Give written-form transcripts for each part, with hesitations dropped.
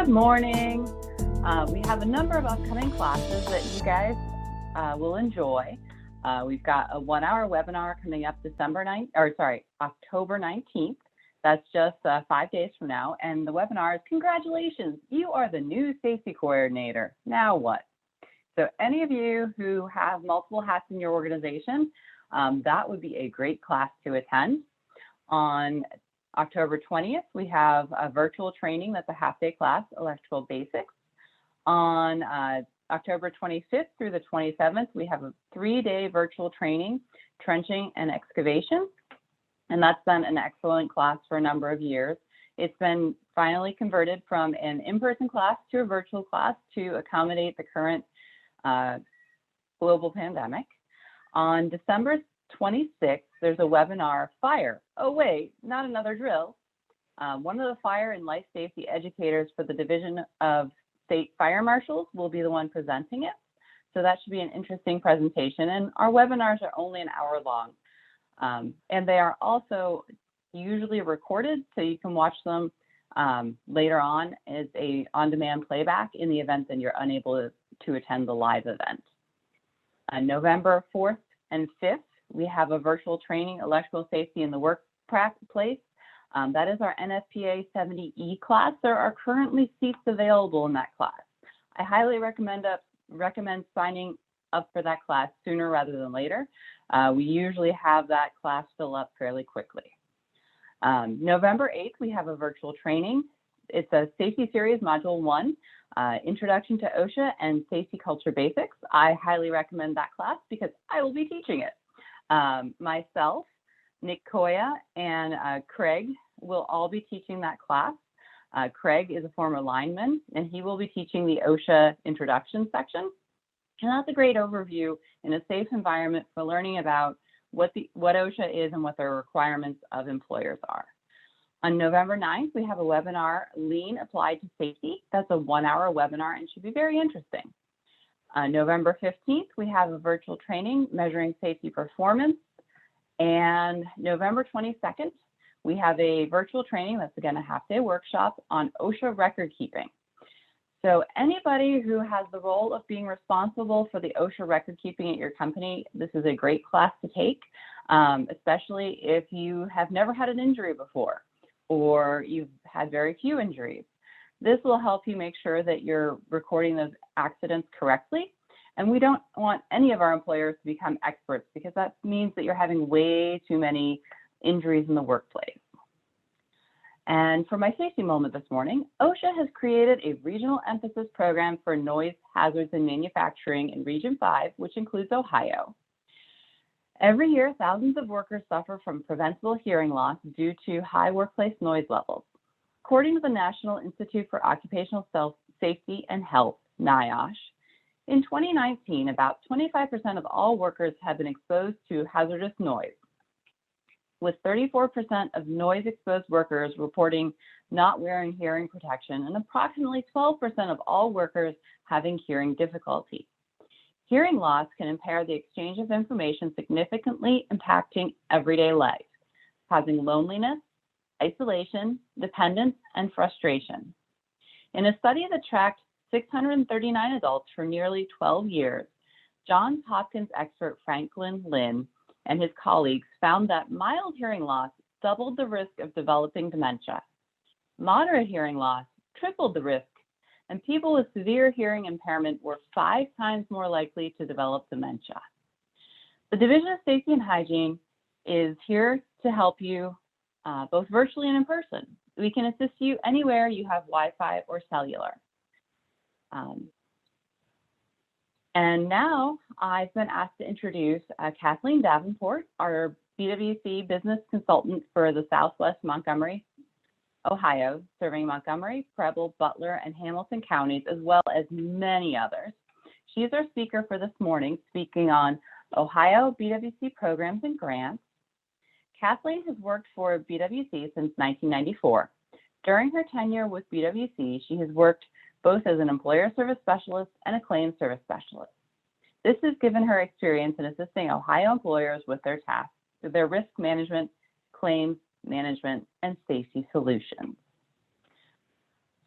Good morning. We have a number of upcoming classes that you guys will enjoy. We've got a 1-hour webinar coming up October 19th. That's just 5 days from now. And the webinar is, congratulations, you are the new safety coordinator. Now what? So any of you who have multiple hats in your organization, that would be a great class to attend. On October 20th, we have a virtual training that's a half-day class, Electrical Basics. On October 25th through the 27th, we have a 3-day virtual training, Trenching and Excavation. And that's been an excellent class for a number of years. It's been finally converted from an in-person class to a virtual class to accommodate the current global pandemic. On December 26th, there's a webinar, Fire. Oh wait, not another drill. One of the fire and life safety educators for the Division of State Fire Marshals will be the one presenting it. So that should be an interesting presentation. And our webinars are only an hour long. And they are also usually recorded, so you can watch them later on as a on-demand playback in the event that you're unable to attend the live event. November 4th and 5th, we have a virtual training, Electrical Safety in the Workplace. That is our NFPA 70E class. There are currently seats available in that class. I highly recommend signing up for that class sooner rather than later. We usually have that class fill up fairly quickly. November 8th, we have a virtual training. It's a safety series, module 1, Introduction to OSHA and Safety Culture Basics. I highly recommend that class because I will be teaching it. Myself, Nick Koya, and Craig will all be teaching that class. Craig is a former lineman, and he will be teaching the OSHA introduction section. And that's a great overview in a safe environment for learning about what OSHA is and what the requirements of employers are. On November 9th, we have a webinar, Lean Applied to Safety. That's a 1-hour webinar and should be very interesting. November 15th, we have a virtual training, Measuring Safety Performance. And November 22nd, we have a virtual training, that's again a half-day workshop on OSHA record keeping. So anybody who has the role of being responsible for the OSHA record keeping at your company, this is a great class to take, especially if you have never had an injury before or you've had very few injuries. This will help you make sure that you're recording those accidents correctly. And we don't want any of our employers to become experts because that means that you're having way too many injuries in the workplace. And for my safety moment this morning, OSHA has created a regional emphasis program for noise hazards in manufacturing in Region 5, which includes Ohio. Every year, thousands of workers suffer from preventable hearing loss due to high workplace noise levels. According to the National Institute for Occupational Safety and Health, NIOSH, in 2019, about 25% of all workers have been exposed to hazardous noise, with 34% of noise-exposed workers reporting not wearing hearing protection and approximately 12% of all workers having hearing difficulty. Hearing loss can impair the exchange of information, significantly impacting everyday life, causing loneliness, isolation, dependence, and frustration. In a study that tracked 639 adults for nearly 12 years, Johns Hopkins expert Franklin Lynn and his colleagues found that mild hearing loss doubled the risk of developing dementia. Moderate hearing loss tripled the risk, and people with severe hearing impairment were 5 times more likely to develop dementia. The Division of Safety and Hygiene is here to help you both virtually and in person. We can assist you anywhere you have Wi-Fi or cellular. And now I've been asked to introduce Kathleen Davenport, our BWC business consultant for the Southwest Montgomery, Ohio, serving Montgomery, Preble, Butler, and Hamilton counties, as well as many others. She is our speaker for this morning, speaking on Ohio BWC programs and grants. Kathleen has worked for BWC since 1994. During her tenure with BWC, she has worked both as an employer service specialist and a claims service specialist. This has given her experience in assisting Ohio employers with their tasks, their risk management, claims management, and safety solutions.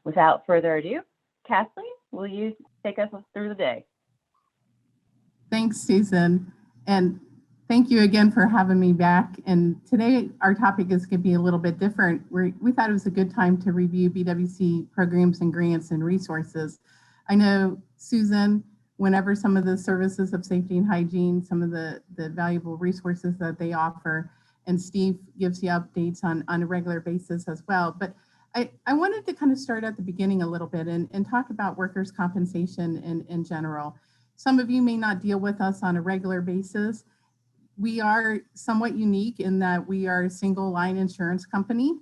Without further ado, Kathleen, will you take us through the day? Thanks, Susan. And thank you again for having me back. And today our topic is going to be a little bit different. We thought it was a good time to review BWC programs and grants and resources. I know, Susan, whenever some of the services of safety and hygiene, some of the valuable resources that they offer, and Steve gives you updates on a regular basis as well. But I wanted to kind of start at the beginning a little bit and talk about workers' compensation in general. Some of you may not deal with us on a regular basis. We are somewhat unique in that we are a single line insurance company.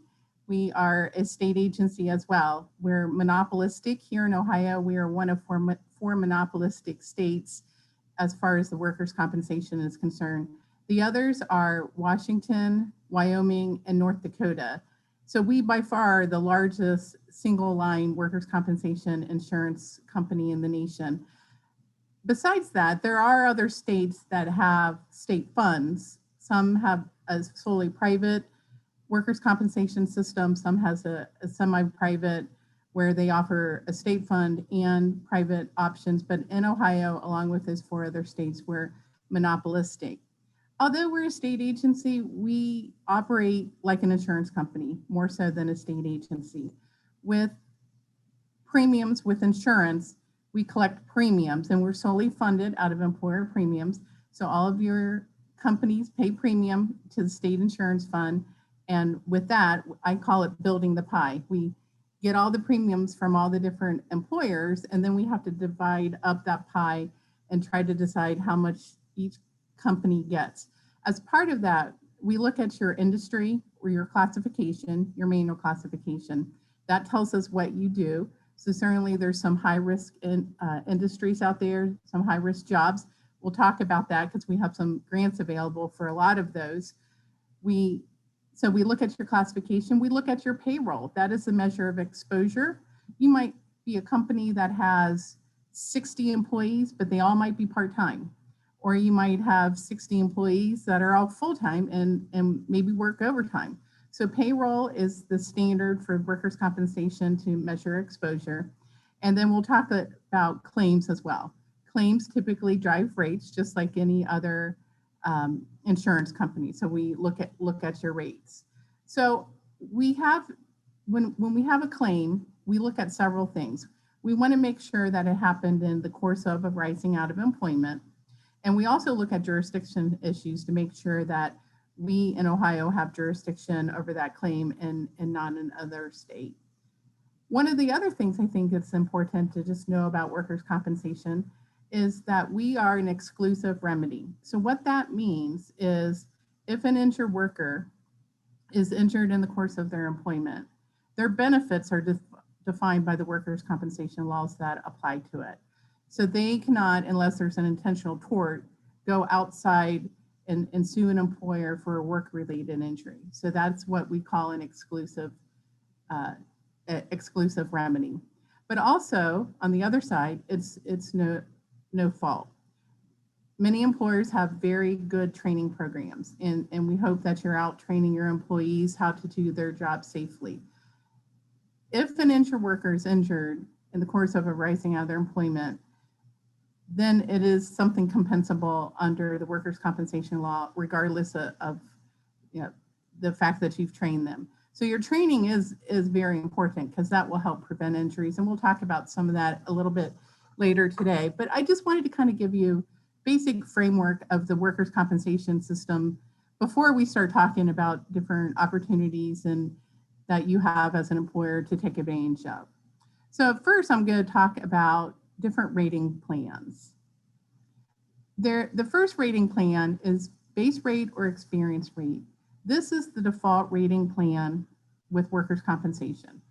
We are a state agency as well. We're monopolistic here in Ohio. We are one of four monopolistic states as far as the workers' compensation is concerned. The others are Washington, Wyoming, and North Dakota. So we by far are the largest single line workers' compensation insurance company in the nation. Besides that, there are other states that have state funds. Some have a solely private workers' compensation system. Some has a semi-private where they offer a state fund and private options. But in Ohio, along with those four other states, we're monopolistic. Although we're a state agency, we operate like an insurance company, more so than a state agency. With premiums with insurance, we collect premiums and we're solely funded out of employer premiums. So all of your companies pay premium to the state insurance fund. And with that, I call it building the pie. We get all the premiums from all the different employers, and then we have to divide up that pie and try to decide how much each company gets. As part of that, we look at your industry or your classification, your manual classification. That tells us what you do. So certainly there's some high risk industries out there, some high risk jobs. We'll talk about that because we have some grants available for a lot of those. So we look at your classification, we look at your payroll. That is a measure of exposure. You might be a company that has 60 employees, but they all might be part-time. Or you might have 60 employees that are all full-time and maybe work overtime. So payroll is the standard for workers' compensation to measure exposure. And then we'll talk about claims as well. Claims typically drive rates just like any other insurance company. So we look at your rates. So we have, when we have a claim, we look at several things. We want to make sure that it happened in the course of a rising out of employment. And we also look at jurisdiction issues to make sure that we in Ohio have jurisdiction over that claim and not in another state. One of the other things I think it's important to just know about workers' compensation is that we are an exclusive remedy. So what that means is if an injured worker is injured in the course of their employment, their benefits are defined by the workers' compensation laws that apply to it. So they cannot, unless there's an intentional tort, go outside and sue an employer for a work-related injury. So that's what we call an exclusive remedy. But also, on the other side, it's no fault. Many employers have very good training programs, and we hope that you're out training your employees how to do their job safely. If an injured worker is injured in the course of a rising out of their employment, then it is something compensable under the workers' compensation law, regardless of the fact that you've trained them. So your training is very important because that will help prevent injuries. And we'll talk about some of that a little bit later today. But I just wanted to kind of give you basic framework of the workers' compensation system before we start talking about different opportunities and that you have as an employer to take advantage of. So first, I'm going to talk about different rating plans. The first rating plan is base rate or experience rate. This is the default rating plan with workers' compensation.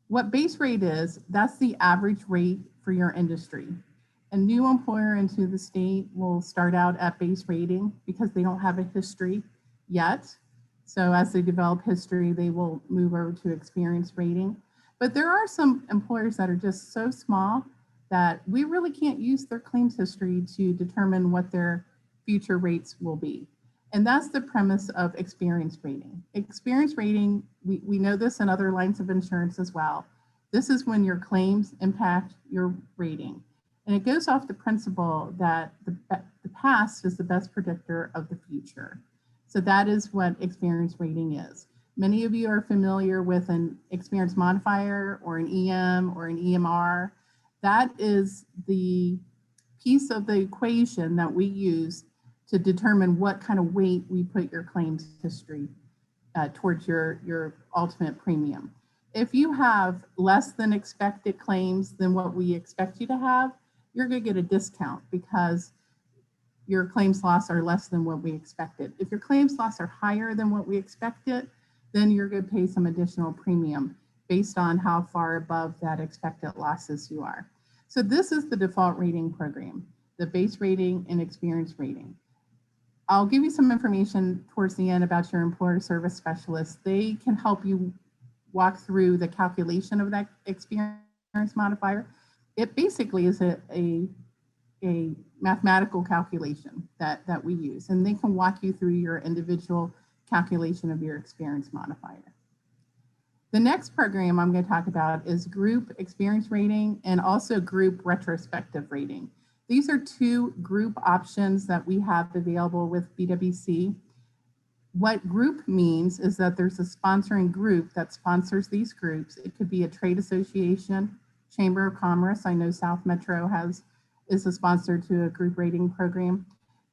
What base rate is, that's the average rate for your industry. A new employer into the state will start out at base rating because they don't have a history yet. So as they develop history, they will move over to experience rating. But there are some employers that are just so small that we really can't use their claims history to determine what their future rates will be. And that's the premise of experience rating. Experience rating, we know this in other lines of insurance as well. This is when your claims impact your rating. And it goes off the principle that the past is the best predictor of the future. So that is what experience rating is. Many of you are familiar with an experience modifier or an EM or an EMR. That is the piece of the equation that we use to determine what kind of weight we put your claims history towards your ultimate premium. If you have less than expected claims than what we expect you to have, you're going to get a discount because your claims loss are less than what we expected. If your claims loss are higher than what we expected, then you're going to pay some additional premium based on how far above that expected losses you are. So this is the default rating program, the base rating and experience rating. I'll give you some information towards the end about your employer service specialist. They can help you walk through the calculation of that experience modifier. It basically is a mathematical calculation that we use, and they can walk you through your individual calculation of your experience modifier. The next program I'm going to talk about is group experience rating and also group retrospective rating. These are two group options that we have available with BWC. What group means is that there's a sponsoring group that sponsors these groups. It could be a trade association, Chamber of Commerce. I know South Metro is a sponsor to a group rating program.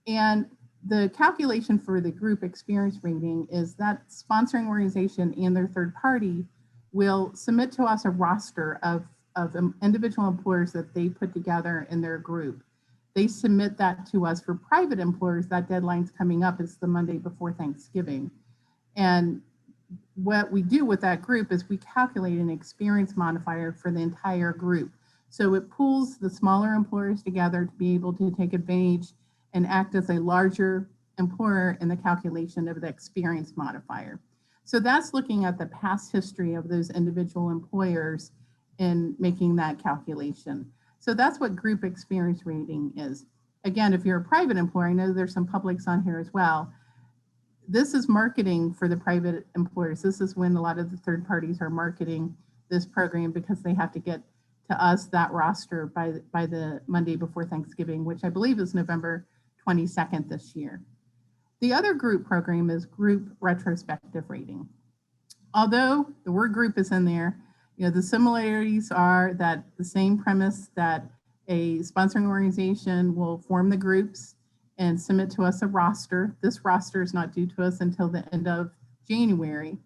And the calculation for the group experience rating is that sponsoring organization and their third party will submit to us a roster of individual employers that they put together in their group. They submit that to us. For private employers, that deadline's coming up. It's the Monday before Thanksgiving. And what we do with that group is we calculate an experience modifier for the entire group. So it pulls the smaller employers together to be able to take advantage and act as a larger employer in the calculation of the experience modifier. So that's looking at the past history of those individual employers in making that calculation. So that's what group experience rating is. Again, if you're a private employer, I know there's some publics on here as well. This is marketing for the private employers. This is when a lot of the third parties are marketing this program because they have to get to us that roster by the Monday before Thanksgiving, which I believe is November 22nd this year. The other group program is group retrospective rating. Although the word group is in there, the similarities are that the same premise that a sponsoring organization will form the groups and submit to us a roster. This roster is not due to us until the end of January,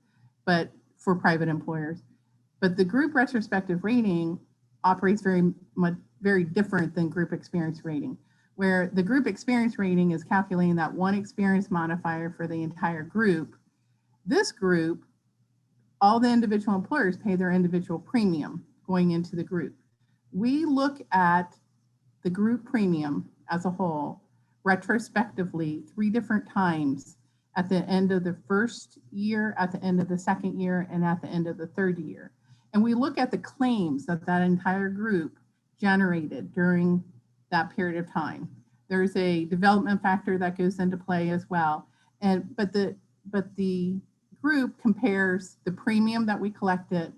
but for private employers. But the group retrospective rating operates very different than group experience rating, where the group experience rating is calculating that one experience modifier for the entire group. This group, all the individual employers pay their individual premium going into the group. We look at the group premium as a whole retrospectively 3 different times at the end of the first year, at the end of the second year, and at the end of the third year. And we look at the claims that entire group generated during that period of time. There's a development factor that goes into play as well. But the group compares the premium that we collected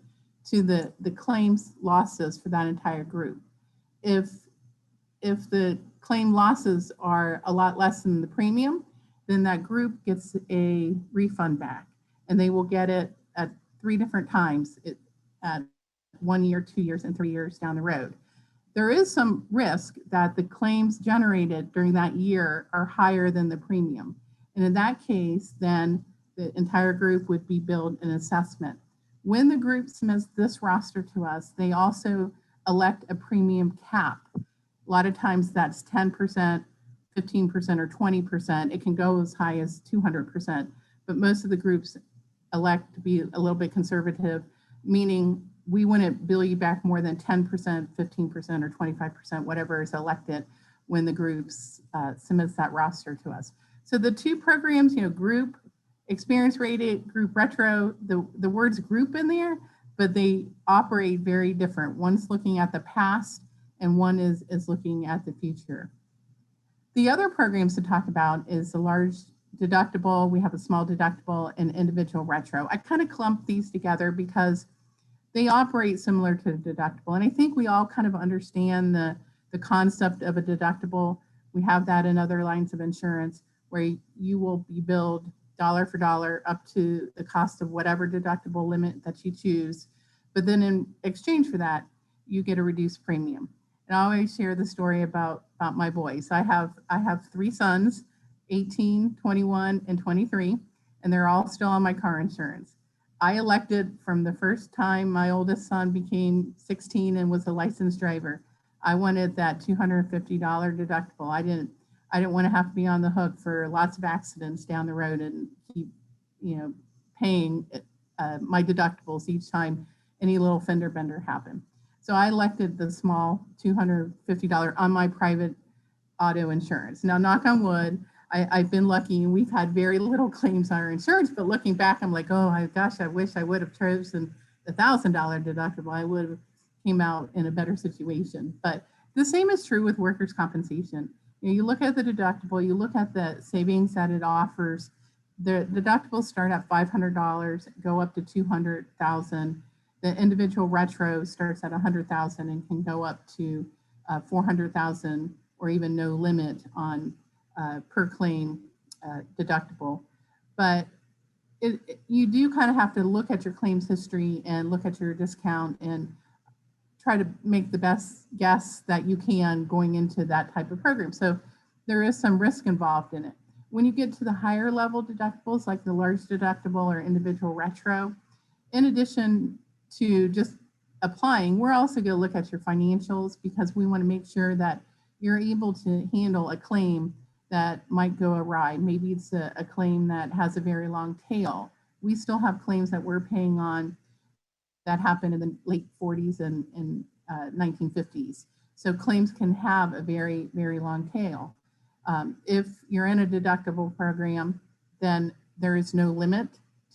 to the claims losses for that entire group. If the claim losses are a lot less than the premium, then that group gets a refund back, and they will get it at 3 different times, at 1 year, 2 years, and 3 years down the road. There is some risk that the claims generated during that year are higher than the premium. And in that case, then the entire group would be billed an assessment. When the group submits this roster to us, they also elect a premium cap. A lot of times that's 10%, 15%, or 20%. It can go as high as 200%, but most of the groups elect to be a little bit conservative, meaning we wouldn't bill you back more than 10%, 15%, or 25%, whatever is elected when the groups submits that roster to us. So the 2 programs, group experience rated, group retro, the words group in there, but they operate very different. One's looking at the past and one is looking at the future. The other programs to talk about is the large deductible. We have a small deductible and individual retro. I kind of clumped these together because they operate similar to a deductible. And I think we all kind of understand the concept of a deductible. We have that in other lines of insurance where you will be billed dollar for dollar up to the cost of whatever deductible limit that you choose. But then in exchange for that, you get a reduced premium. And I always share the story about my boys. I have three sons, 18, 21, and 23, and they're all still on my car insurance. I elected from the first time my oldest son became 16 and was a licensed driver. I wanted that $250 deductible. I didn't want to have to be on the hook for lots of accidents down the road and keep, paying my deductibles each time any little fender bender happened. So I elected the small $250 on my private auto insurance. Now, knock on wood, I've been lucky and we've had very little claims on our insurance, but looking back, I'm like, oh my gosh, I wish I would have chosen the $1,000 deductible. I would have came out in a better situation. But the same is true with workers' compensation. You look at the deductible, you look at the savings that it offers. The deductibles start at $500, go up to $200,000. The individual retro starts at $100,000 and can go up to $400,000 or even no limit on per claim deductible. But you do kind of have to look at your claims history and look at your discount and try to make the best guess that you can going into that type of program. So there is some risk involved in it. When you get to the higher level deductibles, like the large deductible or individual retro, in addition to just applying, we're also going to look at your financials because we want to make sure that you're able to handle a claim that might go awry. Maybe it's a claim that has a very long tail. We still have claims that we're paying on that happened in the late 40s and 1950s. So claims can have a very, very long tail. If you're in a deductible program, then there is no limit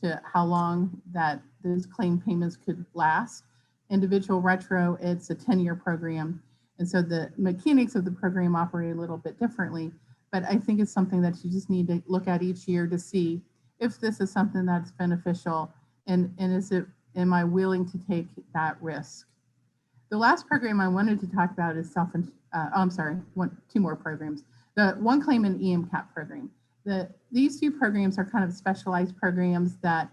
to how long that those claim payments could last. Individual retro, it's a 10-year program. And so the mechanics of the program operate a little bit differently, but I think it's something that you just need to look at each year to see if this is something that's beneficial and am I willing to take that risk? The last program I wanted to talk about is two more programs. The one claim and EMCAP program. These two programs are kind of specialized programs that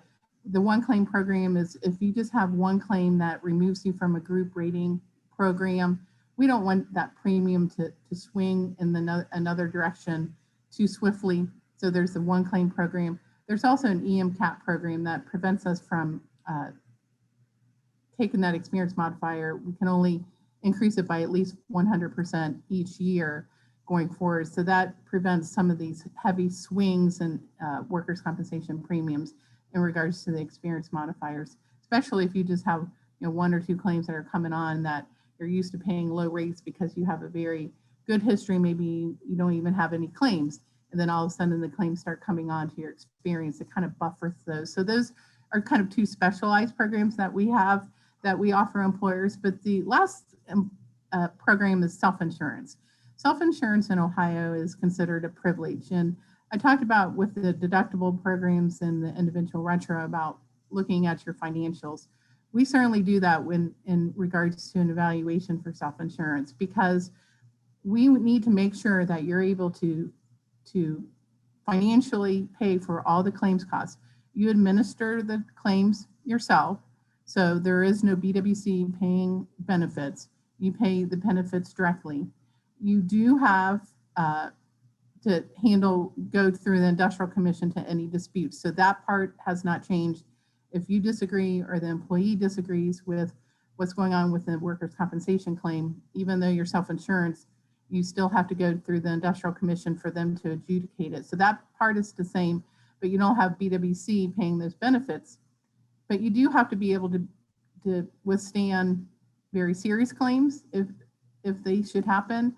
the one claim program is if you just have one claim that removes you from a group rating program, we don't want that premium to swing in another direction too swiftly. So there's the one claim program. There's also an EMCAP program that prevents us from taking that experience modifier. We can only increase it by at least 100% each year going forward. So that prevents some of these heavy swings in workers' compensation premiums in regards to the experience modifiers, especially if you just have one or two claims that are coming on that you're used to paying low rates because you have a very good history. Maybe you don't even have any claims. And then all of a sudden the claims start coming on to your experience. It kind of buffers those. So those are kind of two specialized programs that we have that we offer employers. But the last program is self-insurance. Self-insurance in Ohio is considered a privilege. And I talked about with the deductible programs and the individual retro about looking at your financials. We certainly do that when in regards to an evaluation for self-insurance because we need to make sure that you're able to financially pay for all the claims costs. You administer the claims yourself, so there is no BWC paying benefits. You pay the benefits directly. You do have to go through the industrial commission to any disputes. So that part has not changed. If you disagree or the employee disagrees with what's going on with the workers' compensation claim, even though you're self-insurance, you still have to go through the industrial commission for them to adjudicate it. So that part is the same, but you don't have BWC paying those benefits. But you do have to be able to withstand very serious claims if they should happen,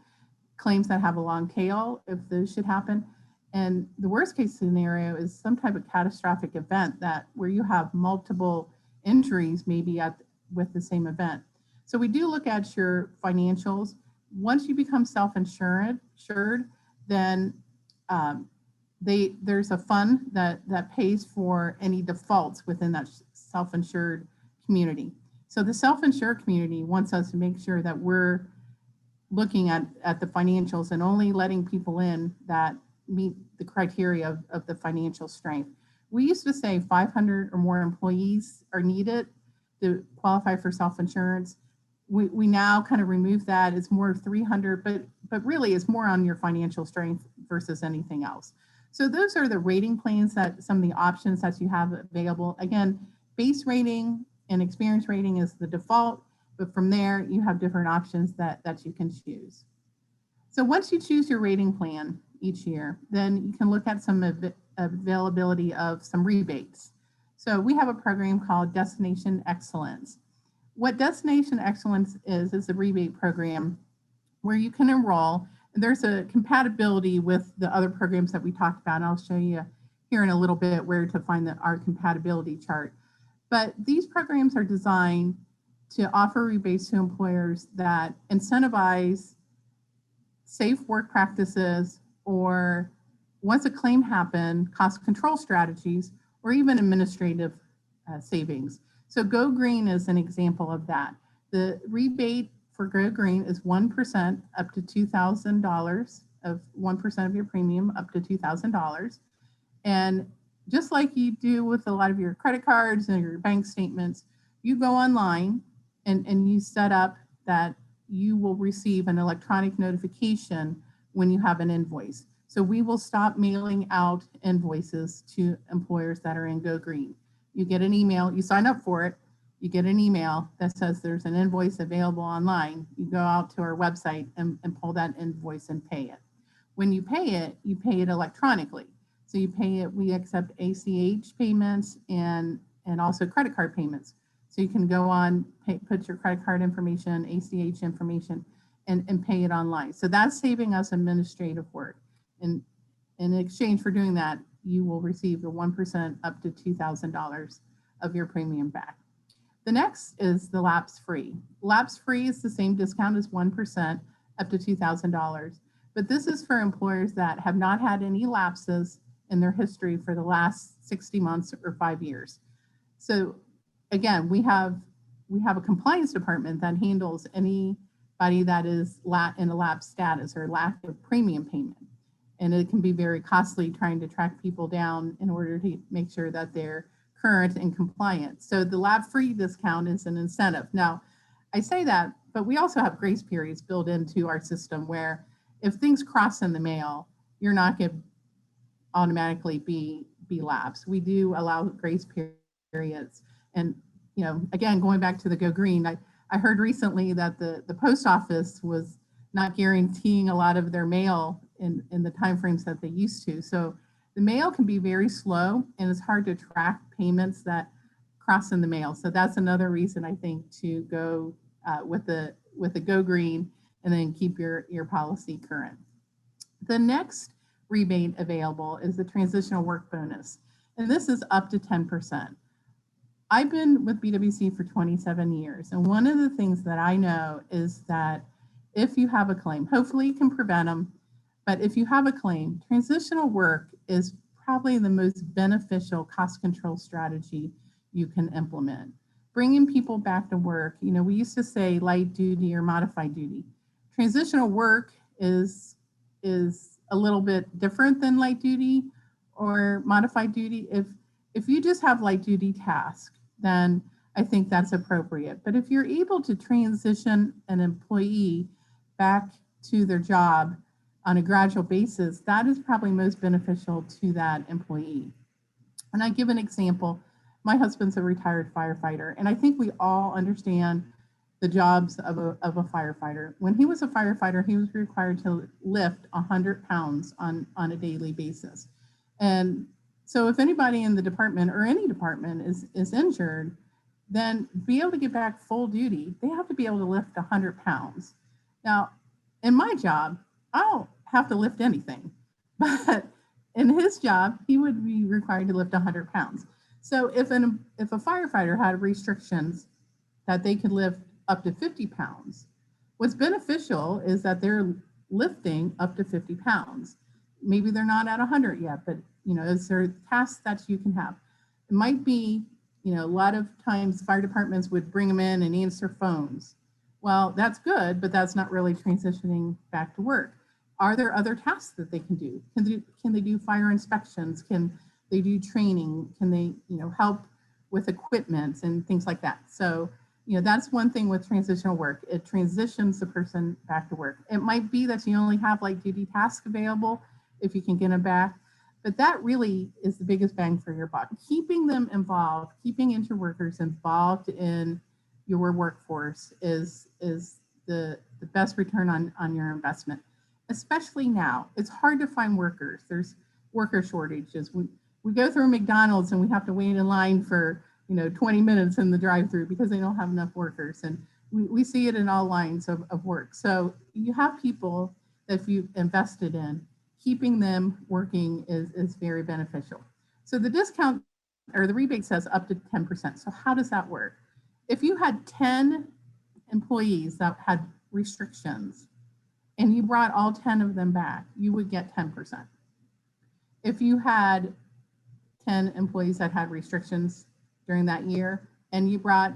claims that have a long tail if those should happen. And the worst case scenario is some type of catastrophic event where you have multiple injuries maybe with the same event. So we do look at your financials. Once you become self-insured, then there's a fund that pays for any defaults within that self-insured community. So the self-insured community wants us to make sure that we're looking at the financials and only letting people in that meet the criteria of the financial strength. We used to say 500 or more employees are needed to qualify for self-insurance. We now kind of remove that. It's more 300, but really it's more on your financial strength versus anything else. So those are the rating plans, that some of the options that you have available. Again, base rating and experience rating is the default, but from there you have different options that you can choose. So once you choose your rating plan each year, then you can look at some availability of some rebates. So we have a program called Destination Excellence. What Destination Excellence is a rebate program where you can enroll, and there's a compatibility with the other programs that we talked about, and I'll show you here in a little bit where to find our compatibility chart. But these programs are designed to offer rebates to employers that incentivize safe work practices, or once a claim happened, cost control strategies, or even administrative savings. So Go Green is an example of that. The rebate for Go Green is 1% up to $2,000 of 1% of your premium up to $2,000. And just like you do with a lot of your credit cards and your bank statements, you go online and you set up that you will receive an electronic notification when you have an invoice. So we will stop mailing out invoices to employers that are in Go Green. You get an email, you sign up for it, you get an email that says there's an invoice available online. You go out to our website and pull that invoice and pay it. When you pay it electronically. So you pay it, we accept ACH payments and also credit card payments. So you can go on, put your credit card information, ACH information, and pay it online. So that's saving us administrative work. And in exchange for doing that, you will receive the 1% up to $2,000 of your premium back. The next is the lapse free. Lapse free is the same discount as 1% up to $2,000. But this is for employers that have not had any lapses in their history for the last 60 months or 5 years. So again, we have a compliance department that handles anybody that is in a lapse status or lack of premium payment. And it can be very costly trying to track people down in order to make sure that they're current and compliant. So the lab-free discount is an incentive. Now, I say that, but we also have grace periods built into our system where if things cross in the mail, you're not going to automatically be lapsed. We do allow grace periods. And, you know, again, going back to the Go Green, I heard recently that the post office was not guaranteeing a lot of their mail in the timeframes that they used to. So the mail can be very slow and it's hard to track payments that cross in the mail. So that's another reason I think to go with the Go Green and then keep your policy current. The next rebate available is the transitional work bonus. And this is up to 10%. I've been with BWC for 27 years. And one of the things that I know is that if you have a claim, hopefully you can prevent them, but if you have a claim, transitional work is probably the most beneficial cost control strategy you can implement. Bringing people back to work, you know, we used to say light duty or modified duty. Transitional work is a little bit different than light duty or modified duty. If you just have light duty tasks, then I think that's appropriate. But if you're able to transition an employee back to their job on a gradual basis, that is probably most beneficial to that employee. And I give an example. My husband's a retired firefighter, and I think we all understand the jobs of a firefighter. When he was a firefighter, he was required to lift 100 pounds on a daily basis. And so if anybody in the department or any department is injured, then be able to get back full duty, they have to be able to lift 100 pounds. Now, in my job, I don't have to lift anything, but in his job, he would be required to lift 100 pounds. So if a firefighter had restrictions that they could lift up to 50 pounds, what's beneficial is that they're lifting up to 50 pounds. Maybe they're not at 100 yet, but you know, is there tasks that you can have? It might be You know, a lot of times fire departments would bring them in and answer phones. Well, that's good, but that's not really transitioning back to work. Are there other tasks that they can do? Can they do fire inspections? Can they do training? Can they, you know, help with equipment and things like that? So, you know, that's one thing with transitional work. It transitions the person back to work. It might be that you only have light duty tasks available if you can get them back, but that really is the biggest bang for your buck. Keeping them involved, keeping interworkers involved in your workforce is the best return on your investment, especially now. It's hard to find workers. There's worker shortages. We go through McDonald's and we have to wait in line for, you know, 20 minutes in the drive-through because they don't have enough workers. And we see it in all lines of work. So you have people that you've invested in, keeping them working is very beneficial. So the discount or the rebate says up to 10%. So how does that work? If you had 10 employees that had restrictions and you brought all 10 of them back, you would get 10%. If you had 10 employees that had restrictions during that year and you brought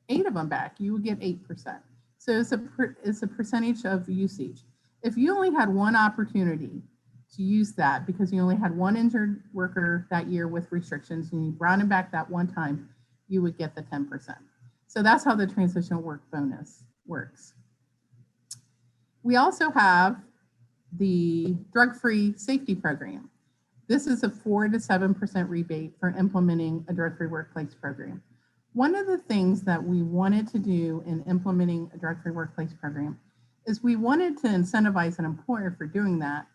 8 of them back, you would get 8%. So it's a percentage of usage. If you only had one opportunity to use that because you only had one injured worker that year with restrictions and you brought him back that one time, you would get the 10%. So that's how the transitional work bonus works. We also have the drug-free safety program. This is a 4 to 7% rebate for implementing a drug-free workplace program. One of the things that we wanted to do in implementing a drug-free workplace program is we wanted to incentivize an employer for doing that,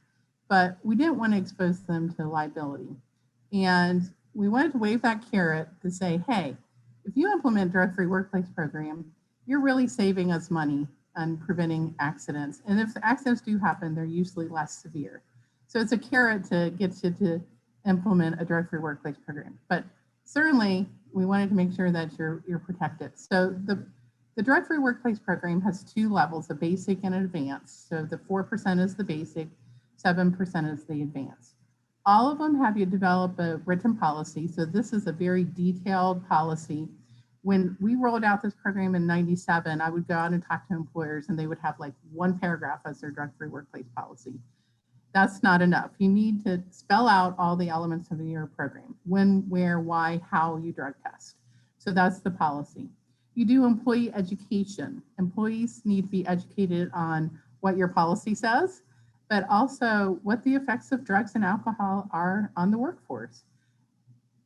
but we didn't want to expose them to liability. And we wanted to wave that carrot to say, hey, if you implement drug-free workplace program, you're really saving us money on preventing accidents. And if the accidents do happen, they're usually less severe. So it's a carrot to get you to implement a drug-free workplace program. But certainly, we wanted to make sure that you're protected. So the drug-free workplace program has 2 levels, a basic and an advanced. So the 4% is the basic, 7% is the advanced. All of them have you develop a written policy. So this is a very detailed policy. When we rolled out this program in '97, I would go out and talk to employers and they would have like 1 paragraph as their drug-free workplace policy. That's not enough. You need to spell out all the elements of your program: when, where, why, how you drug test. So that's the policy. You do employee education. Employees need to be educated on what your policy says, but also what the effects of drugs and alcohol are on the workforce.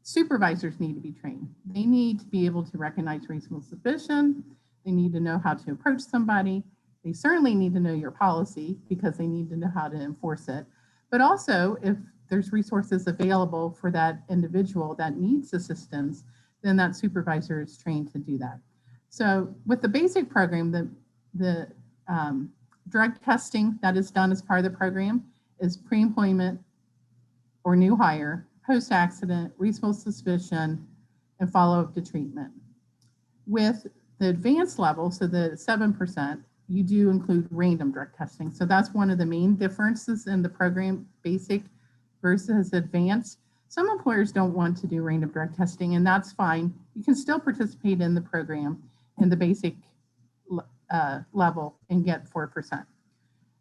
Supervisors need to be trained. They need to be able to recognize reasonable suspicion. They need to know how to approach somebody. They certainly need to know your policy because they need to know how to enforce it. But also, if there's resources available for that individual that needs assistance, then that supervisor is trained to do that. So with the basic program, the drug testing that is done as part of the program is pre-employment or new hire, post-accident, reasonable suspicion, and follow-up to treatment. With the advanced level, so the 7%, you do include random drug testing. So that's one of the main differences in the program, basic versus advanced. Some employers don't want to do random drug testing, and that's fine. You can still participate in the program in the basic level and get 4%.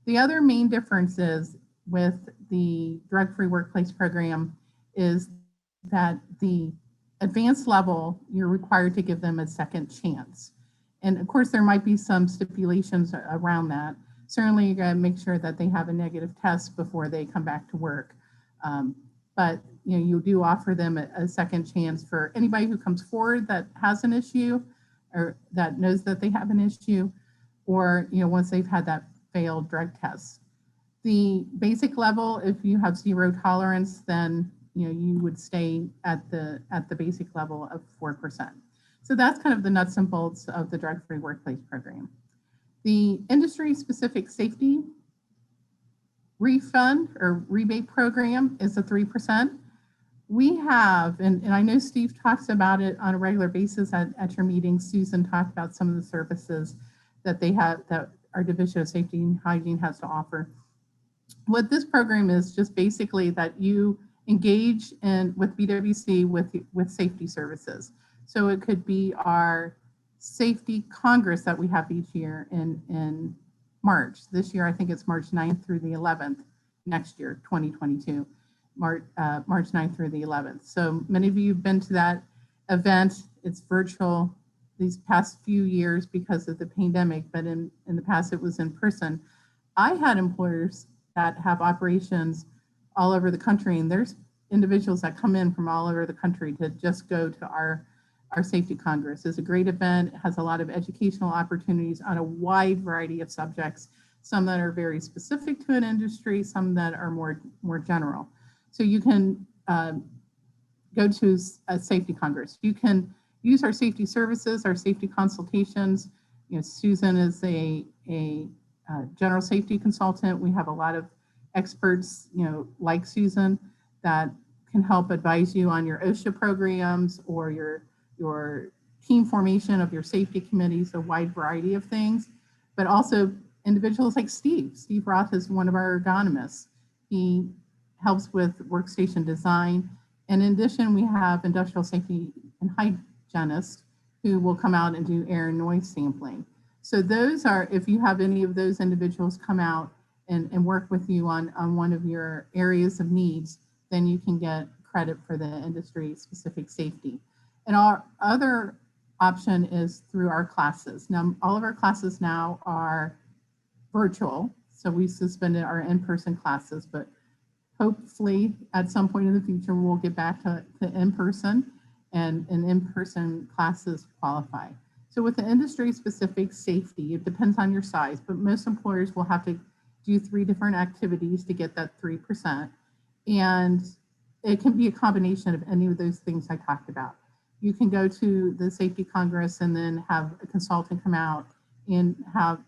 The other main difference is with the drug-free workplace program is that the advanced level, you're required to give them a second chance. And of course, there might be some stipulations around that. Certainly, you gotta make sure that they have a negative test before they come back to work. But you know, you do offer them a second chance for anybody who comes forward that has an issue or that knows that they have an issue, or you know, once they've had that failed drug test. The basic level, if you have 0 tolerance, then you know you would stay at the basic level of 4%. So that's kind of the nuts and bolts of the drug-free workplace program. The industry-specific safety refund or rebate program is a 3%. We have, and I know Steve talks about it on a regular basis at your meetings. Susan talked about some of the services that they have, that our Division of Safety and Hygiene has to offer. What this program is just basically that you engage in with BWC with safety services. So it could be our safety congress that we have each year in March. This year, I think it's March 9th through the 11th. Next year, 2022, March 9th through the 11th. So many of you have been to that event. It's virtual these past few years because of the pandemic, but in the past it was in person. I had employers that have operations all over the country, and there's individuals that come in from all over the country to just go to our Safety Congress. It's a great event. It has a lot of educational opportunities on a wide variety of subjects, some that are very specific to an industry, some that are more general. So you can go to a Safety Congress. You can use our safety services, our safety consultations. You know, Susan is a general safety consultant. We have a lot of experts, you know, like Susan, that can help advise you on your OSHA programs or your team formation of your safety committees, a wide variety of things, but also individuals like Steve. Steve Roth is one of our ergonomists. He helps with workstation design. And in addition, we have industrial safety and hygienists who will come out and do air and noise sampling. So those are, if you have any of those individuals come out and work with you on one of your areas of needs, then you can get credit for the industry specific safety. And our other option is through our classes. Now, all of our classes now are virtual. So we suspended our in-person classes, but hopefully at some point in the future, we'll get back to in-person, and in-person classes qualify. So with the industry specific safety, it depends on your size, but most employers will have to do 3 different activities to get that 3%. And it can be a combination of any of those things I talked about. You can go to the Safety Congress and then have a consultant come out and have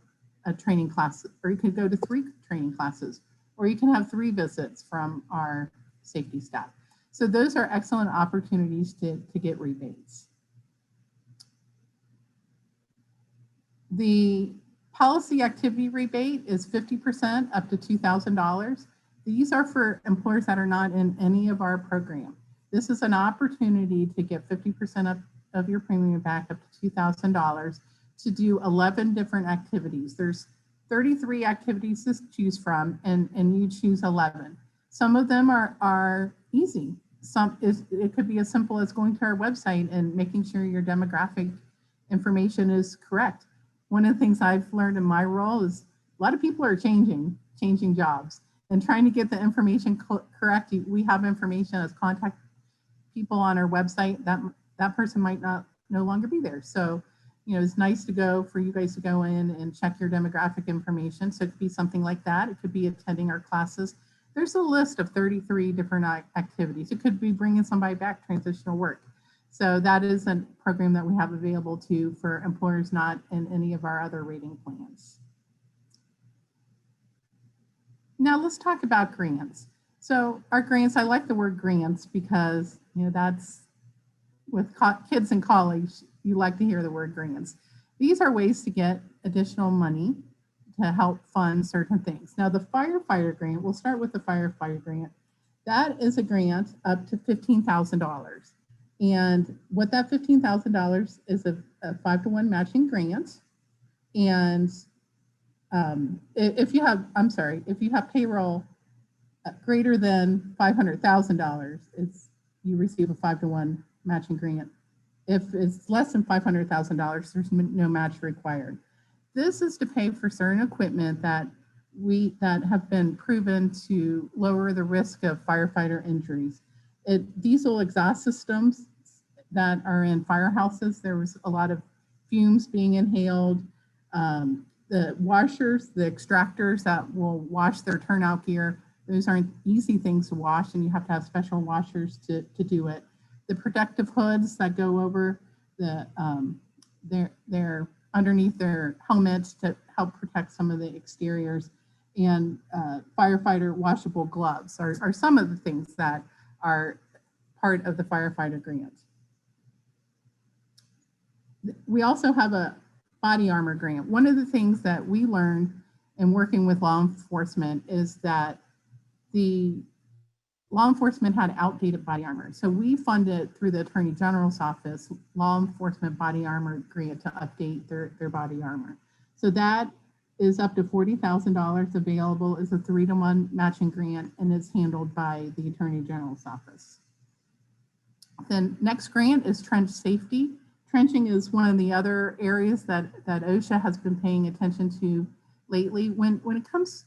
a training class, or you could go to 3 training classes, or you can have 3 visits from our safety staff. So those are excellent opportunities to get rebates. The policy activity rebate is 50% up to $2,000. These are for employers that are not in any of our program. This is an opportunity to get 50% of your premium back up to $2,000 to do 11 different activities. There's 33 activities to choose from, and you choose 11. Some of them are easy. It could be as simple as going to our website and making sure your demographic information is correct. One of the things I've learned in my role is a lot of people are changing jobs and trying to get the information correct. We have information as contact people on our website that person might no longer be there. So, you know, it's nice for you guys to go in and check your demographic information. So it could be something like that. It could be attending our classes. There's a list of 33 different activities. It could be bringing somebody back transitional work. So that is a program that we have available for employers not in any of our other rating plans. Now let's talk about grants. So our grants, I like the word grants because, you know, that's with kids in college, you like to hear the word grants. These are ways to get additional money to help fund certain things. Now the Firefighter Grant, we'll start with the Firefighter Grant. That is a grant up to $15,000. And what that $15,000 is a 5-to-1 matching grant. And if you have payroll greater than $500,000, you receive a 5-to-1 matching grant. If it's less than $500,000, there's no match required. This is to pay for certain equipment that have been proven to lower the risk of firefighter injuries. Diesel exhaust systems that are in firehouses, there was a lot of fumes being inhaled. The washers, the extractors that will wash their turnout gear, those aren't easy things to wash, and you have to have special washers to do it. The protective hoods that go over they're underneath their helmets to help protect some of the exteriors, and firefighter washable gloves are some of the things that are part of the Firefighter Grant. We also have a body armor grant. One of the things that we learned in working with law enforcement is that the law enforcement had outdated body armor. So we funded through the Attorney General's office, law enforcement body armor grant to update their body armor. So that is up to $40,000 available as a 3-to-1 matching grant, and is handled by the Attorney General's office. The next grant is trench safety. Trenching is one of the other areas that OSHA has been paying attention to lately. When it comes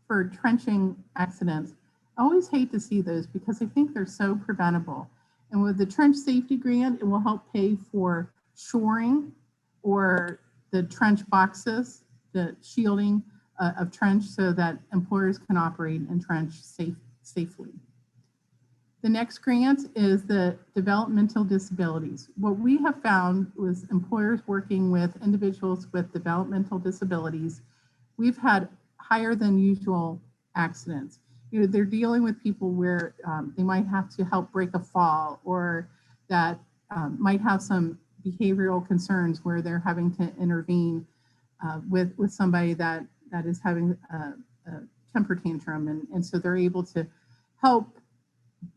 for trenching accidents, I always hate to see those because I think they're so preventable. And with the trench safety grant, it will help pay for shoring or the trench boxes, the shielding of trench, so that employers can operate and trench safely. The next grant is the developmental disabilities. What we have found was employers working with individuals with developmental disabilities, we've had higher than usual accidents. You know, they're dealing with people where they might have to help break a fall, or that might have some behavioral concerns where they're having to intervene with somebody that is having a temper tantrum, and so they're able to help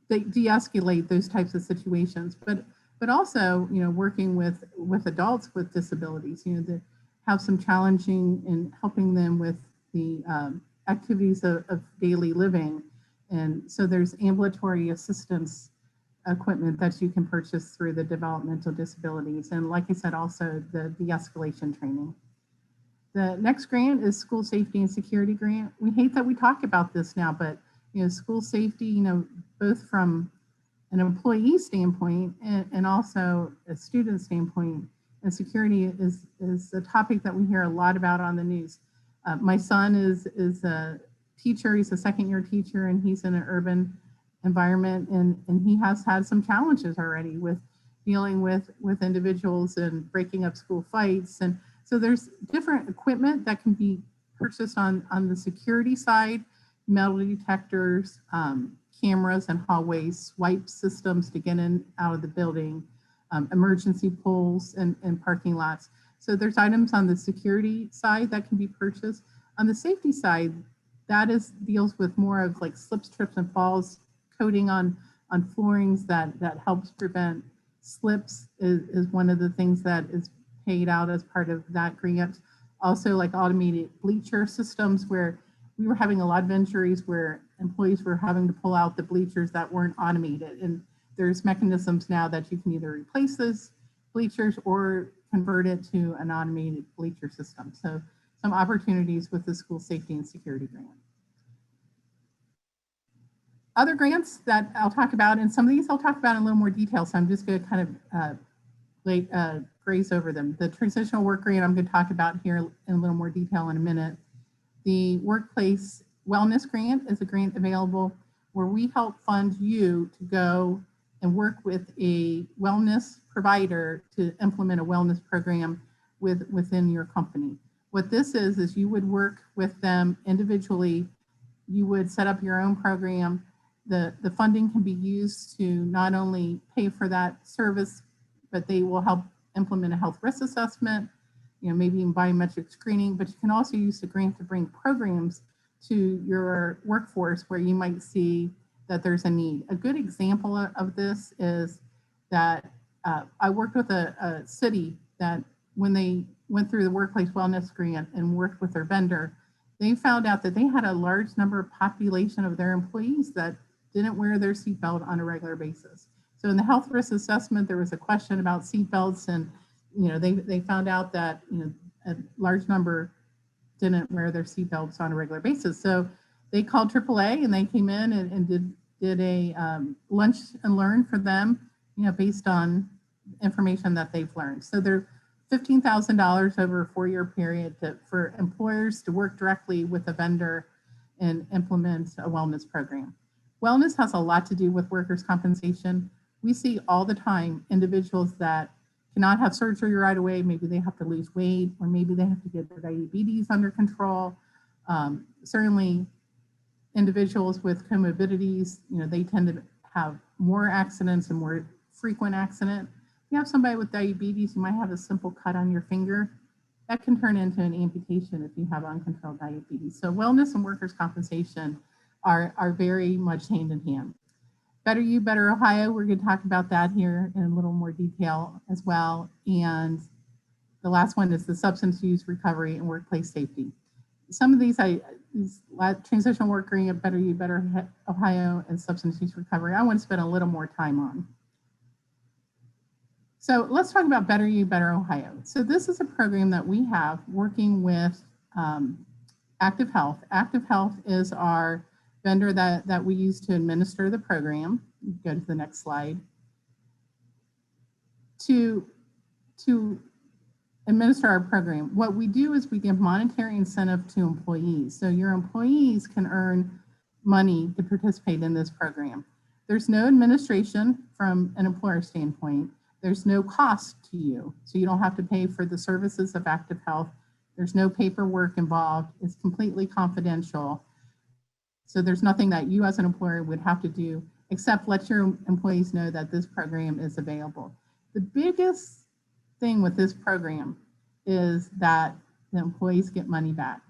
de-escalate those types of situations. But also, you know, working with adults with disabilities, you know, that have some challenging in helping them with the activities of daily living. And so there's ambulatory assistance equipment that you can purchase through the developmental disabilities. And like I said, also the de-escalation training. The next grant is school safety and security grant. We hate that we talk about this now, but you know, school safety, you know, both from an employee standpoint and also a student standpoint, and security is a topic that we hear a lot about on the news. My son is a teacher. He's a second-year teacher, and he's in an urban environment, and he has had some challenges already with dealing with individuals and breaking up school fights. And so there's different equipment that can be purchased on the security side, metal detectors, cameras in hallways, swipe systems to get in out of the building, emergency poles and parking lots. So there's items on the security side that can be purchased. On the safety side, that deals with more of like slips, trips, and falls. Coating on floorings that helps prevent slips is one of the things that is paid out as part of that grant. Also, like automated bleacher systems, where we were having a lot of injuries where employees were having to pull out the bleachers that weren't automated. And there's mechanisms now that you can either replace those bleachers or convert it to an automated bleacher system. So some opportunities with the school safety and security grant. Other grants that I'll talk about, and some of these I'll talk about in a little more detail, so I'm just going to kind of graze over them. The transitional work grant I'm going to talk about here in a little more detail in a minute. The workplace wellness grant is a grant available where we help fund you to go and work with a wellness provider to implement a wellness program within your company. What this is you would work with them individually. You would set up your own program. The funding can be used to not only pay for that service, but they will help implement a health risk assessment, you know, maybe in biometric screening, but you can also use the grant to bring programs to your workforce where you might see that there's a need. A good example of this is that I worked with a city that when they went through the workplace wellness grant and worked with their vendor, they found out that they had a large number of population of their employees that didn't wear their seatbelt on a regular basis. So in the health risk assessment, there was a question about seatbelts, and you know, they found out that, you know, a large number didn't wear their seatbelts on a regular basis. So they called AAA and they came in and did a lunch and learn for them, you know, based on information that they've learned. So they're $15,000 over a 4-year period for employers to work directly with a vendor and implement a wellness program. Wellness has a lot to do with workers' compensation. We see all the time individuals that cannot have surgery right away. Maybe they have to lose weight, or maybe they have to get their diabetes under control. Certainly individuals with comorbidities, you know, they tend to have more accidents and more frequent accident. If you have somebody with diabetes, you might have a simple cut on your finger. That can turn into an amputation if you have uncontrolled diabetes. So wellness and workers' compensation are very much hand in hand. Better You, Better Ohio, we're going to talk about that here in a little more detail as well. And the last one is the substance use recovery and workplace safety. Some of these, transitional work agreement, Better You, Better Ohio, and substance use recovery, I want to spend a little more time on. So let's talk about Better You, Better Ohio. So this is a program that we have working with Active Health. Active Health is our vendor that we use to administer the program. Go to the next slide. To administer our program, what we do is we give monetary incentive to employees. So your employees can earn money to participate in this program. There's no administration from an employer standpoint. There's no cost to you. So you don't have to pay for the services of Active Health. There's no paperwork involved. It's completely confidential. So there's nothing that you as an employer would have to do except let your employees know that this program is available. The biggest thing with this program is that the employees get money back,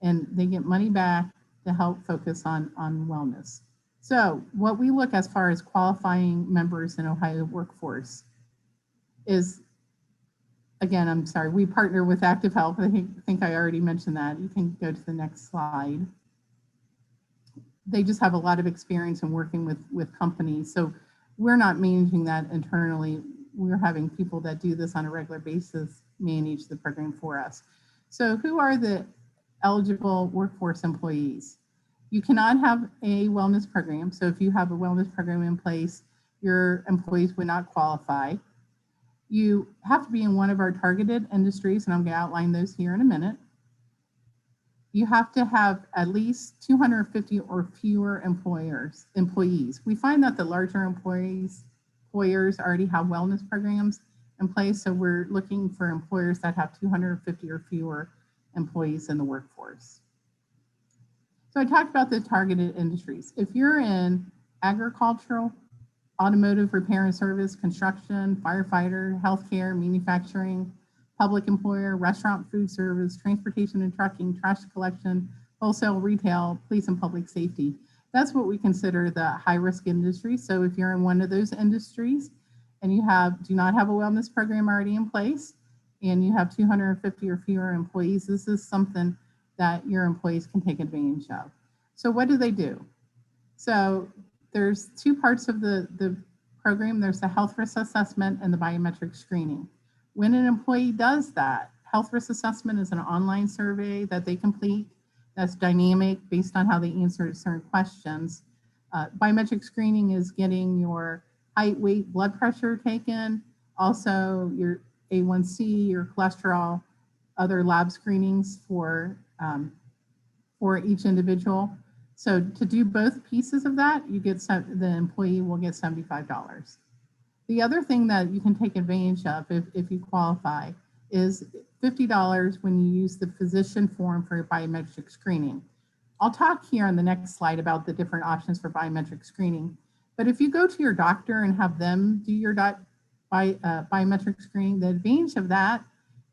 and they get money back to help focus on wellness. So what we look as far as qualifying members in Ohio workforce is, again, I'm sorry, we partner with Active Health. I think I already mentioned that. You can go to the next slide. They just have a lot of experience in working with companies. So we're not managing that internally. We're having people that do this on a regular basis manage the program for us. So who are the eligible workforce employees? You cannot have a wellness program. So if you have a wellness program in place, your employees would not qualify. You have to be in one of our targeted industries, and I'm going to outline those here in a minute. You have to have at least 250 or fewer employees. We find that the larger employers already have wellness programs in place, so we're looking for employers that have 250 or fewer employees in the workforce. So I talked about the targeted industries. If you're in agricultural, automotive repair and service, construction, firefighter, healthcare, manufacturing, public employer, restaurant, food service, transportation and trucking, trash collection, wholesale, retail, police and public safety. That's what we consider the high-risk industry. So if you're in one of those industries and you do not have a wellness program already in place and you have 250 or fewer employees, this is something that your employees can take advantage of. So what do? So there's two parts of the program. There's the health risk assessment and the biometric screening. When an employee does that, health risk assessment is an online survey that they complete that's dynamic based on how they answer certain questions. Biometric screening is getting your height, weight, blood pressure taken, also your A1C, your cholesterol, other lab screenings for each individual. So to do both pieces of that, the employee will get $75. The other thing that you can take advantage of if you qualify is $50 when you use the physician form for biometric screening. I'll talk here on the next slide about the different options for biometric screening. But if you go to your doctor and have them do your biometric screening, the advantage of that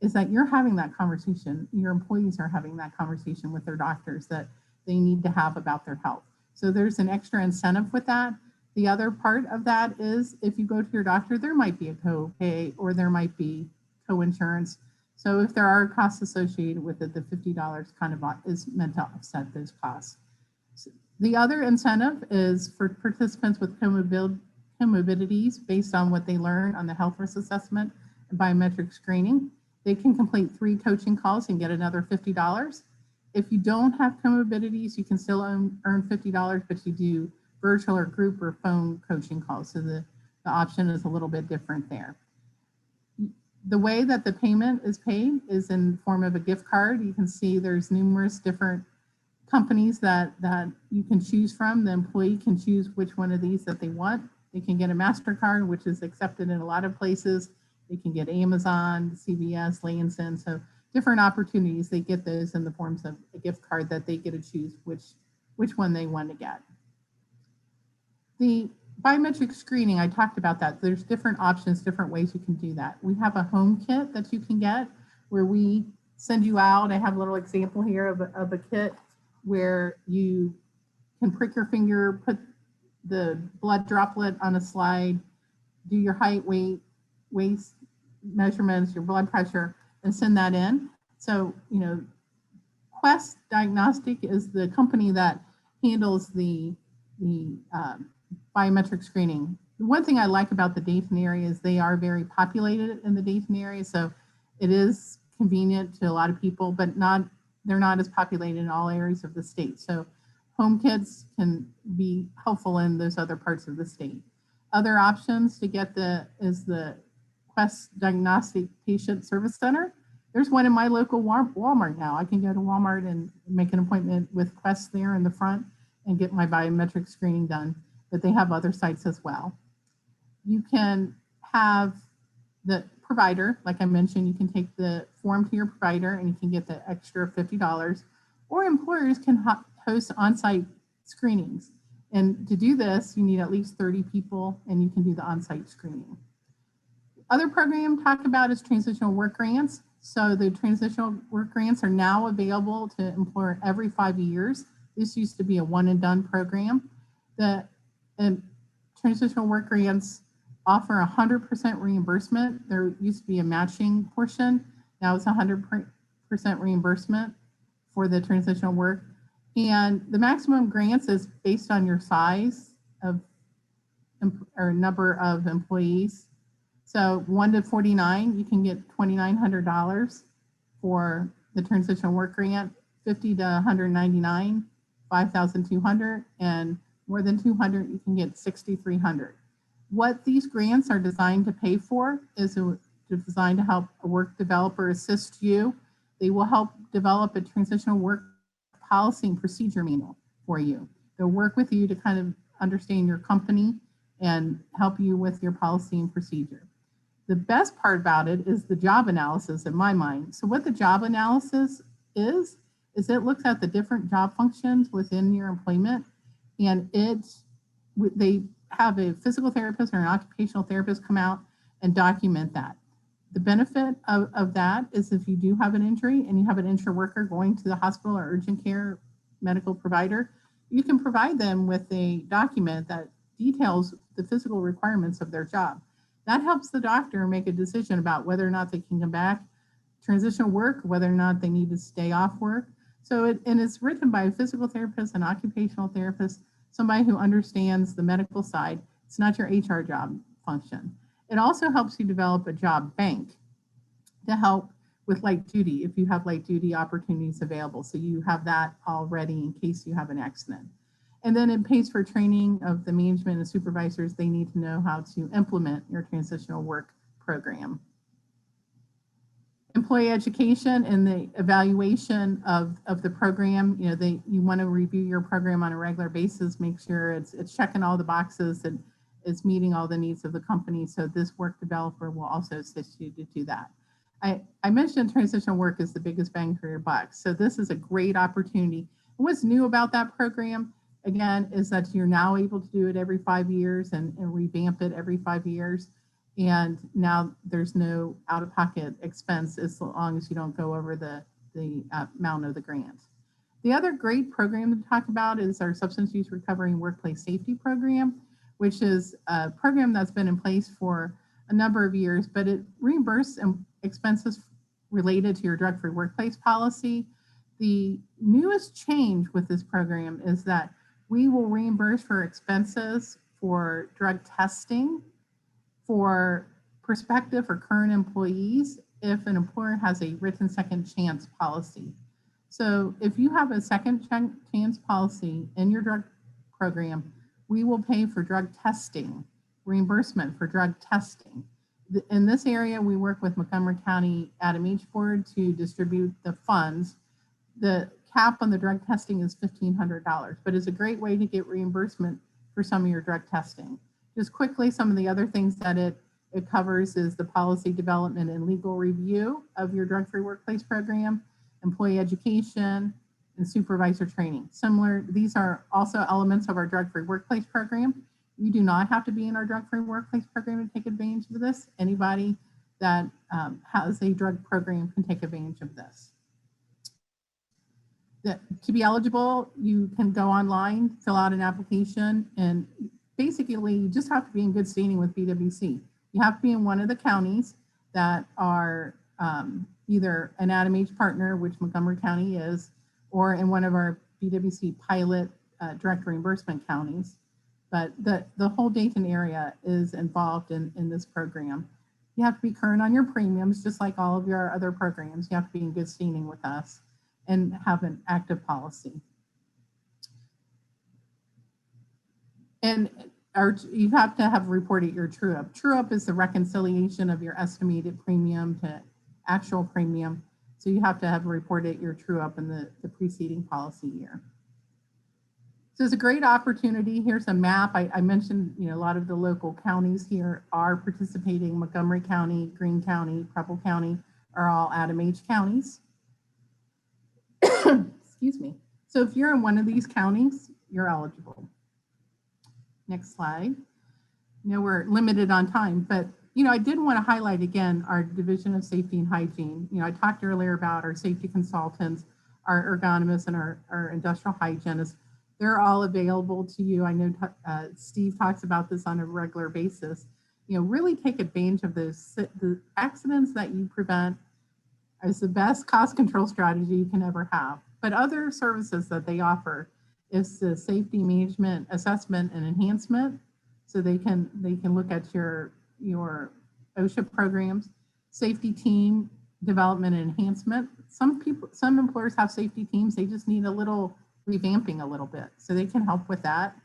is that you're having that conversation. Your employees are having that conversation with their doctors that they need to have about their health. So there's an extra incentive with that. The other part of that is if you go to your doctor, there might be a copay or there might be co-insurance. So if there are costs associated with it, the $50 kind of is meant to offset those costs. So the other incentive is for participants with comorbidities based on what they learn on the health risk assessment and biometric screening. They can complete 3 coaching calls and get another $50. If you don't have comorbidities, you can still earn $50, but you do virtual or group or phone coaching calls. So the option is a little bit different there. The way that the payment is paid is in form of a gift card. You can see there's numerous different companies that you can choose from. The employee can choose which one of these that they want. They can get a MasterCard, which is accepted in a lot of places. They can get Amazon, CVS, Lansing, so different opportunities. They get those in the forms of a gift card that they get to choose which one they want to get. The biometric screening, I talked about that. There's different options, different ways you can do that. We have a home kit that you can get where we send you out. I have a little example here of a kit where you can prick your finger, put the blood droplet on a slide, do your height, weight, waist measurements, your blood pressure, and send that in. So, Quest Diagnostic is the company that handles the biometric screening. One thing I like about the Dayton area is they are very populated in the Dayton area, so it is convenient to a lot of people, but they're not as populated in all areas of the state. So home kits can be helpful in those other parts of the state. Other options to get is the Quest Diagnostic Patient Service Center. There's one in my local Walmart now. I can go to Walmart and make an appointment with Quest there in the front and get my biometric screening done, but they have other sites as well. You can have the provider, like I mentioned, you can take the form to your provider and you can get the extra $50, or employers can host on-site screenings. And to do this, you need at least 30 people and you can do the on-site screening. Other program talked about is transitional work grants. So the transitional work grants are now available to employer every 5 years. This used to be a one and done program. The transitional work grants offer 100% reimbursement. There used to be a matching portion. Now it's 100% reimbursement for the transitional work. And the maximum grants is based on your size of or number of employees. So 1 to 49, you can get $2,900 for the transitional work grant. 50 to 199, 5,200, and more than 200, you can get 6,300. What these grants are designed to pay for is designed to help a work developer assist you. They will help develop a transitional work policy and procedure manual for you. They'll work with you to kind of understand your company and help you with your policy and procedure. The best part about it is the job analysis in my mind. So what the job analysis is it looks at the different job functions within your employment, and they have a physical therapist or an occupational therapist come out and document that. The benefit of that is if you do have an injury and you have an injured worker going to the hospital or urgent care medical provider, you can provide them with a document that details the physical requirements of their job. That helps the doctor make a decision about whether or not they can come back, transitional work, whether or not they need to stay off work. So it's written by a physical therapist, an occupational therapist, somebody who understands the medical side. It's not your HR job function. It also helps you develop a job bank to help with light duty if you have light duty opportunities available. So you have that already in case you have an accident. And then it pays for training of the management and supervisors. They need to know how to implement your transitional work program. Employee education and the evaluation of the program, you want to review your program on a regular basis, make sure it's checking all the boxes and it's meeting all the needs of the company. So this work developer will also assist you to do that. I mentioned transitional work is the biggest bang for your buck. So this is a great opportunity. And what's new about that program, again, is that you're now able to do it every 5 years and revamp it every 5 years. And now there's no out-of-pocket expense as long as you don't go over the amount of the grant. The other great program to talk about is our Substance Use Recovery and Workplace Safety Program, which is a program that's been in place for a number of years, but it reimburses expenses related to your drug-free workplace policy. The newest change with this program is that we will reimburse for expenses for drug testing for prospective or current employees if an employer has a written second chance policy. So if you have a second chance policy in your drug program, we will pay for drug testing, reimbursement for drug testing. In this area, we work with Montgomery County Adam H. Board to distribute the funds. The cap on the drug testing is $1,500, but it's a great way to get reimbursement for some of your drug testing. Just quickly, some of the other things that it covers is the policy development and legal review of your drug-free workplace program, employee education, and supervisor training. These are also elements of our drug-free workplace program. You do not have to be in our drug-free workplace program to take advantage of this. Anybody that has a drug program can take advantage of this. To be eligible, you can go online, fill out an application, and basically you just have to be in good standing with BWC. You have to be in one of the counties that are either an AdamH partner, which Montgomery County is, or in one of our BWC pilot direct reimbursement counties. But the whole Dayton area is involved in this program. You have to be current on your premiums, just like all of your other programs. You have to be in good standing with us and have an active policy. And you have to have reported your true up. True up is the reconciliation of your estimated premium to actual premium. So you have to have reported your true up in the preceding policy year. So it's a great opportunity. Here's a map. I mentioned, a lot of the local counties here are participating. Montgomery County, Greene County, Preble County are all AdamH counties. Excuse me. So if you're in one of these counties, you're eligible. Next slide. We're limited on time, but I did want to highlight again our Division of Safety and Hygiene. I talked earlier about our safety consultants, our ergonomists, and our industrial hygienists. They're all available to you. I know Steve talks about this on a regular basis. Really take advantage of the accidents that you prevent is the best cost control strategy you can ever have. But other services that they offer is the safety management assessment and enhancement. So they can look at your OSHA programs, safety team development and enhancement. Some employers have safety teams. They just need a little revamping a little bit. So they can help with that.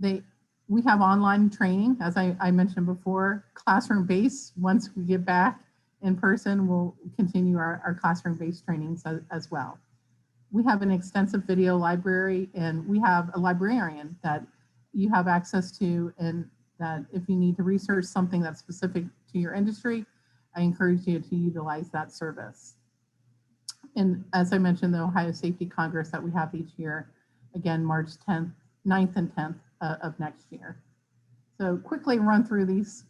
We have online training, as I mentioned before, classroom based. Once we get back in person, we'll continue our classroom based trainings as well. We have an extensive video library, and we have a librarian that you have access to, and that if you need to research something that's specific to your industry, I encourage you to utilize that service. And as I mentioned, the Ohio Safety Congress that we have each year, again, March 10th, 9th and 10th of next year. So quickly run through these,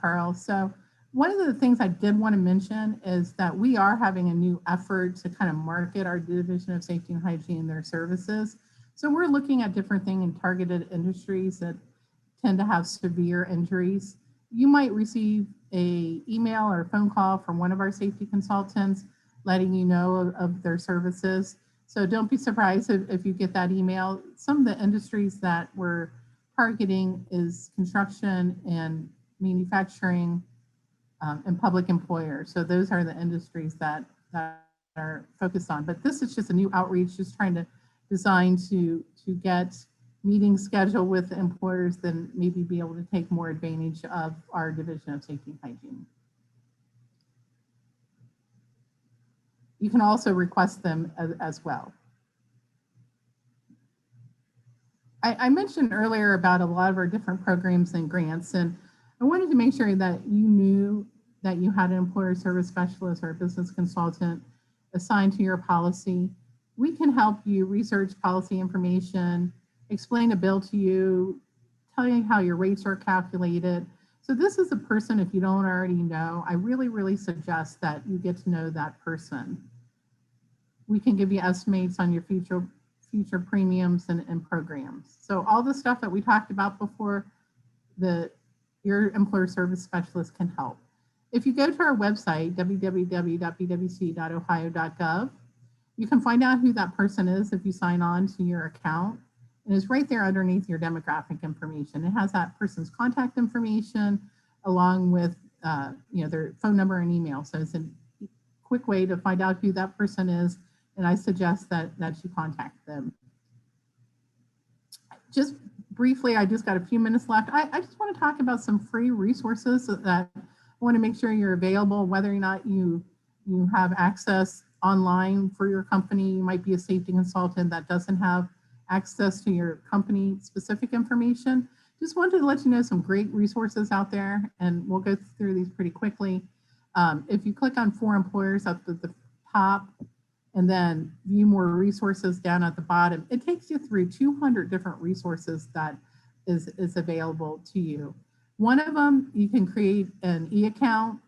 Carl. So one of the things I did want to mention is that we are having a new effort to kind of market our Division of Safety and Hygiene and their services. So we're looking at different things in targeted industries that tend to have severe injuries. You might receive an email or a phone call from one of our safety consultants letting you know of their services. So don't be surprised if you get that email. Some of the industries that we're targeting is construction and manufacturing and public employers. So those are the industries that are focused on. But this is just a new outreach, just trying to design to get meetings scheduled with employers, then maybe be able to take more advantage of our Division of Safety and Hygiene. You can also request them as well. I mentioned earlier about a lot of our different programs and grants, and I wanted to make sure that you knew that you had an employer service specialist or a business consultant assigned to your policy. We can help you research policy information, explain a bill to you, tell you how your rates are calculated. So this is a person, if you don't already know, I really, really suggest that you get to know that person. We can give you estimates on your future premiums and programs. So all the stuff that we talked about before, your employer service specialist can help. If you go to our website, www.bwc.ohio.gov, you can find out who that person is if you sign on to your account. And it's right there underneath your demographic information. It has that person's contact information along with their phone number and email. So it's a quick way to find out who that person is. And I suggest that you contact them. Just briefly, I just got a few minutes left. I just want to talk about some free resources that I want to make sure you're available, whether or not you have access online for your company. You might be a safety consultant that doesn't have access to your company specific information. Just wanted to let you know some great resources out there, and we'll go through these pretty quickly. If you click on For Employers up at the top, and then view more resources down at the bottom, it takes you through 200 different resources that is available to you. One of them, you can create an e-account.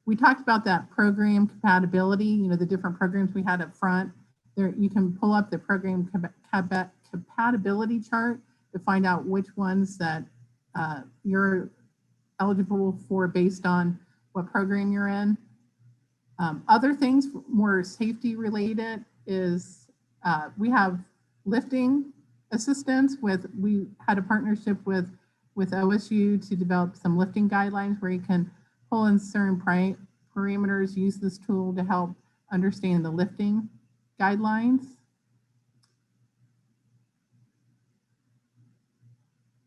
We talked about that program compatibility, the different programs we had up front. There, you can pull up the program compatibility chart to find out which ones that you're eligible for based on what program you're in. Other things more safety related is we have lifting assistance we had a partnership with OSU to develop some lifting guidelines where you can pull in certain parameters, use this tool to help understand the lifting guidelines.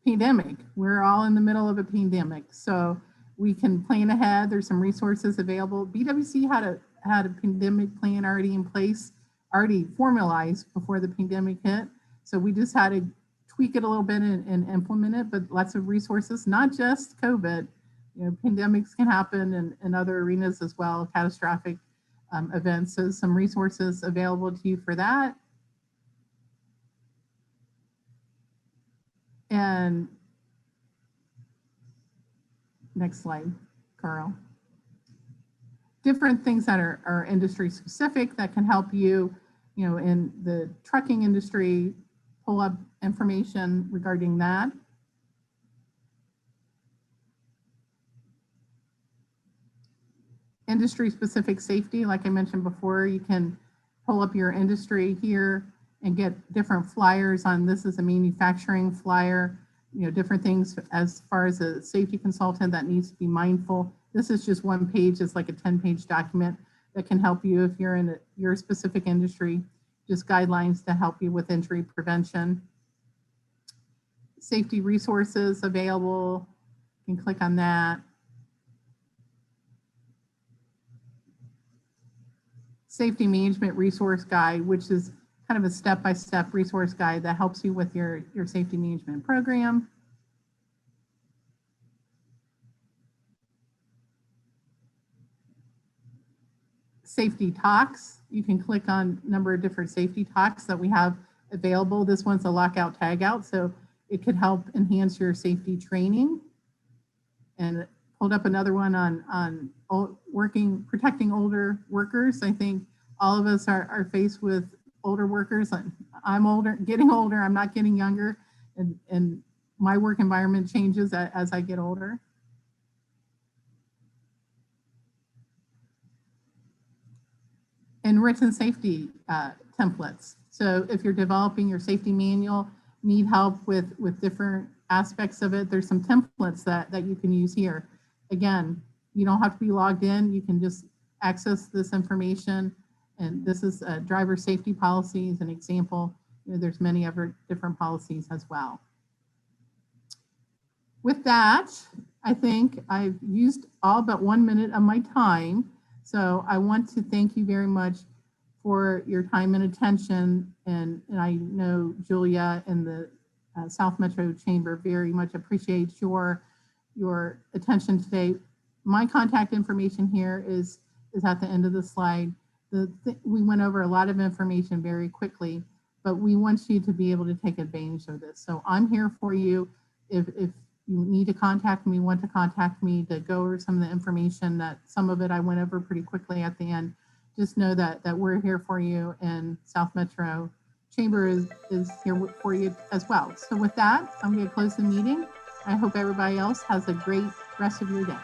Pandemic, we're all in the middle of a pandemic, so we can plan ahead. There's some resources available. BWC had a pandemic plan already in place, already formalized before the pandemic hit. So we just had to tweak it a little bit and implement it, but lots of resources, not just COVID. You know, pandemics can happen in other arenas as well, catastrophic events. So some resources available to you for that. And next slide, Carl. Different things that are industry specific that can help you, you know, in the trucking industry, pull up information regarding that. Industry specific safety, like I mentioned before, you can pull up your industry here and get different flyers on this is a manufacturing flyer, you know, different things as far as a safety consultant that needs to be mindful. This is just one page, it's like a 10-page document that can help you if you're in your specific industry, just guidelines to help you with injury prevention. Safety resources available, you can click on that. Safety management resource guide, which is kind of a step-by-step resource guide that helps you with your safety management program. Safety talks, you can click on a number of different safety talks that we have available. This one's a lockout tagout, so it could help enhance your safety training. And pulled up another one on protecting older workers. I think all of us are faced with older workers. I'm older, getting older, I'm not getting younger, and my work environment changes as I get older. And written safety templates. So if you're developing your safety manual, need help with different aspects of it, there's some templates that you can use here. Again, you don't have to be logged in. You can just access this information. And this is a driver safety policy as an example. You know, there's many other different policies as well. With that, I think I've used all but 1 minute of my time. So I want to thank you very much for your time and attention. And I know Julia and the South Metro Chamber very much appreciate your attention today. My contact information here is at the end of the slide. We went over a lot of information very quickly, but we want you to be able to take advantage of this. So I'm here for you. If you need to contact me, want to contact me to go over some of the information that some of it I went over pretty quickly at the end, just know that we're here for you, and South Metro Chamber is here for you as well. So with that, I'm going to close the meeting. I hope everybody else has a great rest of your day.